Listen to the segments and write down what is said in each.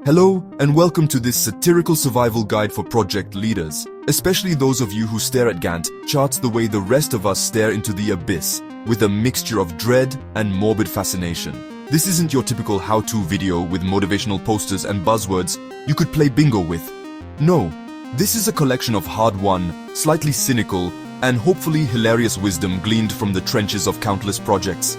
Hello, and welcome to this satirical survival guide for project leaders, especially those of you who stare at Gantt charts the way the rest of us stare into the abyss, with a mixture of dread and morbid fascination. This isn't your typical how-to video with motivational posters and buzzwords you could play bingo with. No, this is a collection of hard-won, slightly cynical, and hopefully hilarious wisdom gleaned from the trenches of countless projects.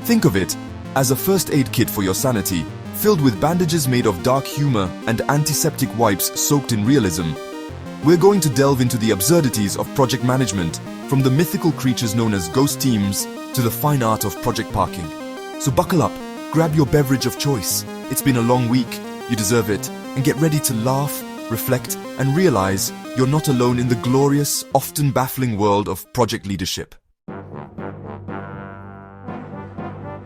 Think of it as a first aid kit for your sanity, filled with bandages made of dark humor and antiseptic wipes soaked in realism. We're going to delve into the absurdities of project management, from the mythical creatures known as ghost teams to the fine art of project parking. So buckle up, grab your beverage of choice. It's been a long week, you deserve it, and get ready to laugh, reflect, and realize you're not alone in the glorious, often baffling world of project leadership.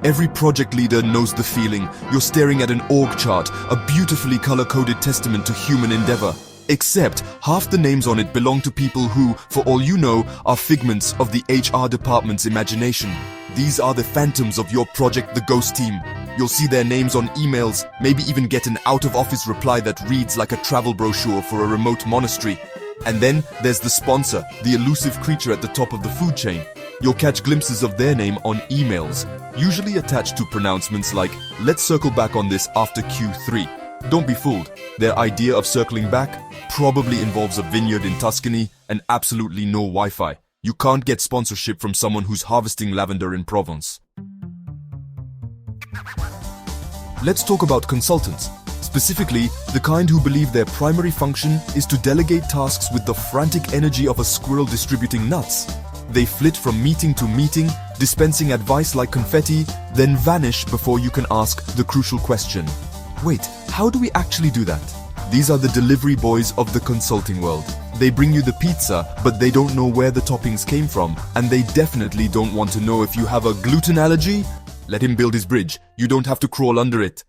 Every project leader knows the feeling. You're staring at an org chart, a beautifully color-coded testament to human endeavor. Except half the names on it belong to people who, for all you know, are figments of the HR department's imagination. These are the phantoms of your project, the ghost team. You'll see their names on emails, maybe even get an out-of-office reply that reads like a travel brochure for a remote monastery. And then there's the sponsor, the elusive creature at the top of the food chain. You'll catch glimpses of their name on emails, usually attached to pronouncements like, "Let's circle back on this after Q3. Don't be fooled. Their idea of circling back probably involves a vineyard in Tuscany and absolutely no Wi-Fi. You can't get sponsorship from someone who's harvesting lavender in Provence. Let's talk about consultants, specifically the kind who believe their primary function is to delegate tasks with the frantic energy of a squirrel distributing nuts. They flit from meeting to meeting, dispensing advice like confetti, then vanish before you can ask the crucial question. Wait, how do we actually do that? These are the delivery boys of the consulting world. They bring you the pizza, but they don't know where the toppings came from, and they definitely don't want to know if you have a gluten allergy. Let him build his bridge. You don't have to crawl under it.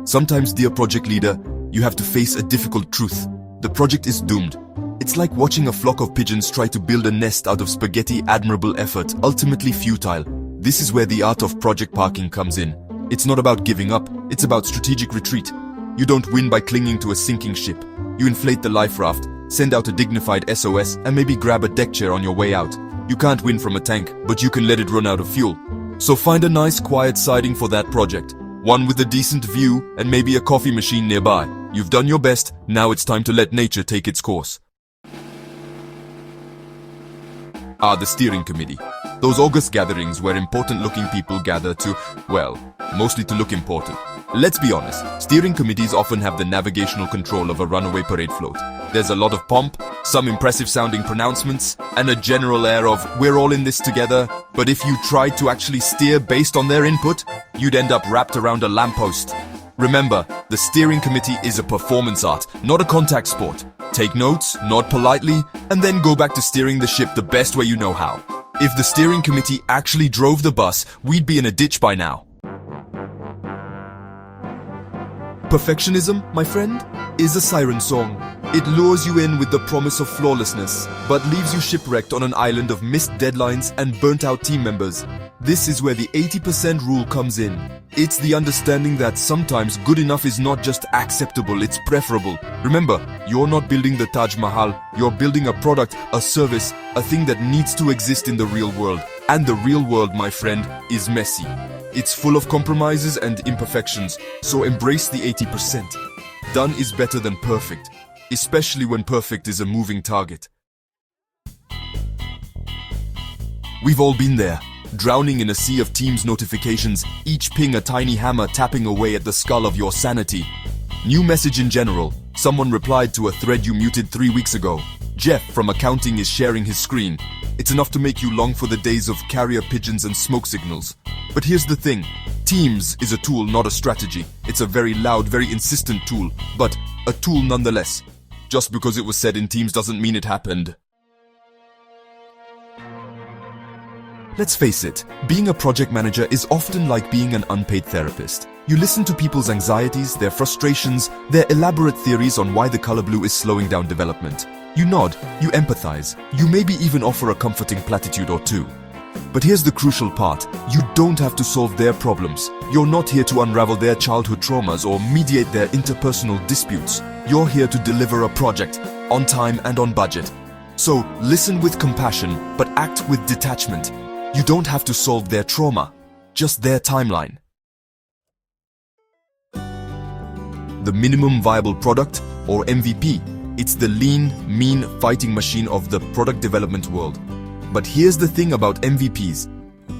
Sometimes, dear project leader, you have to face a difficult truth. The project is doomed. It's like watching a flock of pigeons try to build a nest out of spaghetti, admirable effort, ultimately futile. This is where the art of project parking comes in. It's not about giving up, it's about strategic retreat. You don't win by clinging to a sinking ship. You inflate the life raft, send out a dignified SOS, and maybe grab a deck chair on your way out. You can't win from a tank, but you can let it run out of fuel. So find a nice quiet siding for that project. One with a decent view and maybe a coffee machine nearby. You've done your best, now it's time to let nature take its course. The steering committee. Those August gatherings where important-looking people gather to, well, mostly to look important. Let's be honest, steering committees often have the navigational control of a runaway parade float. There's a lot of pomp, some impressive-sounding pronouncements, and a general air of, we're all in this together, but if you tried to actually steer based on their input, you'd end up wrapped around a lamppost. Remember, the steering committee is a performance art, not a contact sport. Take notes, nod politely, and then go back to steering the ship the best way you know how. If the steering committee actually drove the bus, we'd be in a ditch by now. Perfectionism, my friend, is a siren song. It lures you in with the promise of flawlessness, but leaves you shipwrecked on an island of missed deadlines and burnt-out team members. This is where the 80% rule comes in. It's the understanding that sometimes good enough is not just acceptable, it's preferable. Remember, you're not building the Taj Mahal, you're building a product, a service, a thing that needs to exist in the real world. And the real world, my friend, is messy. It's full of compromises and imperfections, so embrace the 80%. Done is better than perfect, especially when perfect is a moving target. We've all been there. Drowning in a sea of Teams notifications, each ping a tiny hammer tapping away at the skull of your sanity. New message in general. Someone replied to a thread you muted 3 weeks ago. Jeff from accounting is sharing his screen. It's enough to make you long for the days of carrier pigeons and smoke signals. But here's the thing. Teams is a tool, not a strategy. It's a very loud, very insistent tool, but a tool nonetheless. Just because it was said in Teams doesn't mean it happened. Let's face it, being a project manager is often like being an unpaid therapist. You listen to people's anxieties, their frustrations, their elaborate theories on why the color blue is slowing down development. You nod, you empathize, you maybe even offer a comforting platitude or two. But here's the crucial part. You don't have to solve their problems. You're not here to unravel their childhood traumas or mediate their interpersonal disputes. You're here to deliver a project, on time and on budget. So, listen with compassion, but act with detachment. You don't have to solve their trauma, just their timeline. The minimum viable product, or MVP, it's the lean, mean fighting machine of the product development world. But here's the thing about MVPs.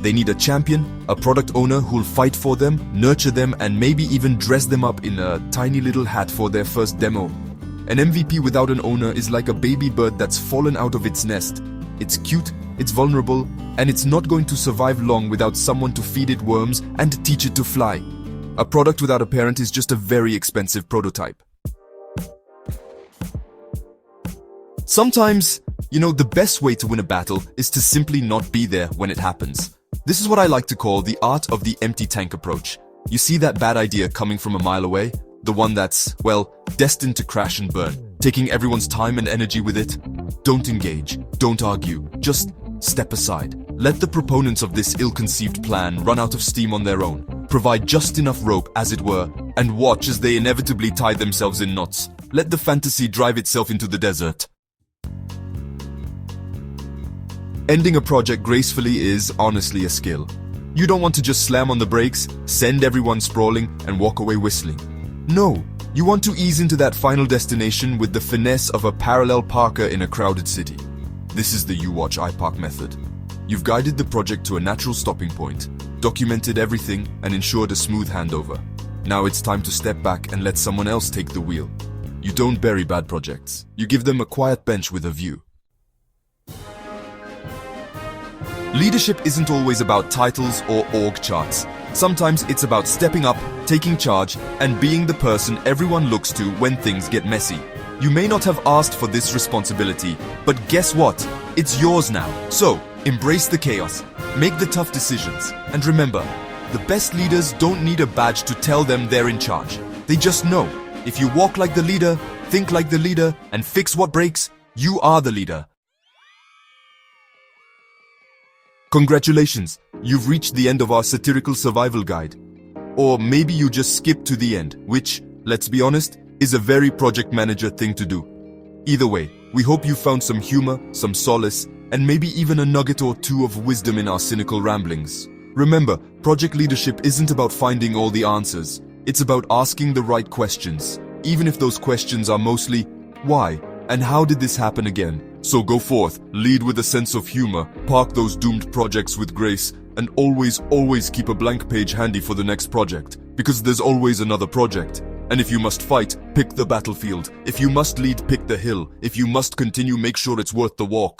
They need a champion, a product owner who'll fight for them, nurture them, and maybe even dress them up in a tiny little hat for their first demo. An MVP without an owner is like a baby bird that's fallen out of its nest. It's cute, it's vulnerable, and it's not going to survive long without someone to feed it worms and teach it to fly. A product without a parent is just a very expensive prototype. Sometimes, the best way to win a battle is to simply not be there when it happens. This is what I like to call the art of the empty tank approach. You see that bad idea coming from a mile away? The one that's, well, destined to crash and burn, taking everyone's time and energy with it? Don't engage, don't argue, just step aside. Let the proponents of this ill-conceived plan run out of steam on their own. Provide just enough rope, as it were, and watch as they inevitably tie themselves in knots. Let the fantasy drive itself into the desert. Ending a project gracefully is honestly a skill. You don't want to just slam on the brakes, send everyone sprawling, and walk away whistling. No, you want to ease into that final destination with the finesse of a parallel parker in a crowded city. This is the you watch I park method. You've guided the project to a natural stopping point, documented everything, and ensured a smooth handover. Now it's time to step back and let someone else take the wheel. You don't bury bad projects. You give them a quiet bench with a view. Leadership isn't always about titles or org charts. Sometimes it's about stepping up, taking charge, and being the person everyone looks to when things get messy. You may not have asked for this responsibility, but guess what? It's yours now. So, embrace the chaos, make the tough decisions, and remember, the best leaders don't need a badge to tell them they're in charge. They just know. If you walk like the leader, think like the leader, and fix what breaks, you are the leader. Congratulations, you've reached the end of our satirical survival guide. Or maybe you just skipped to the end, which, let's be honest, is a very project manager thing to do. Either way, we hope you found some humor, some solace, and maybe even a nugget or two of wisdom in our cynical ramblings. Remember, project leadership isn't about finding all the answers. It's about asking the right questions, even if those questions are mostly, why, and how did this happen again? So go forth, lead with a sense of humor, park those doomed projects with grace, and always keep a blank page handy for the next project, because there's always another project. And if you must fight, pick the battlefield. If you must lead, pick the hill. If you must continue, make sure it's worth the walk.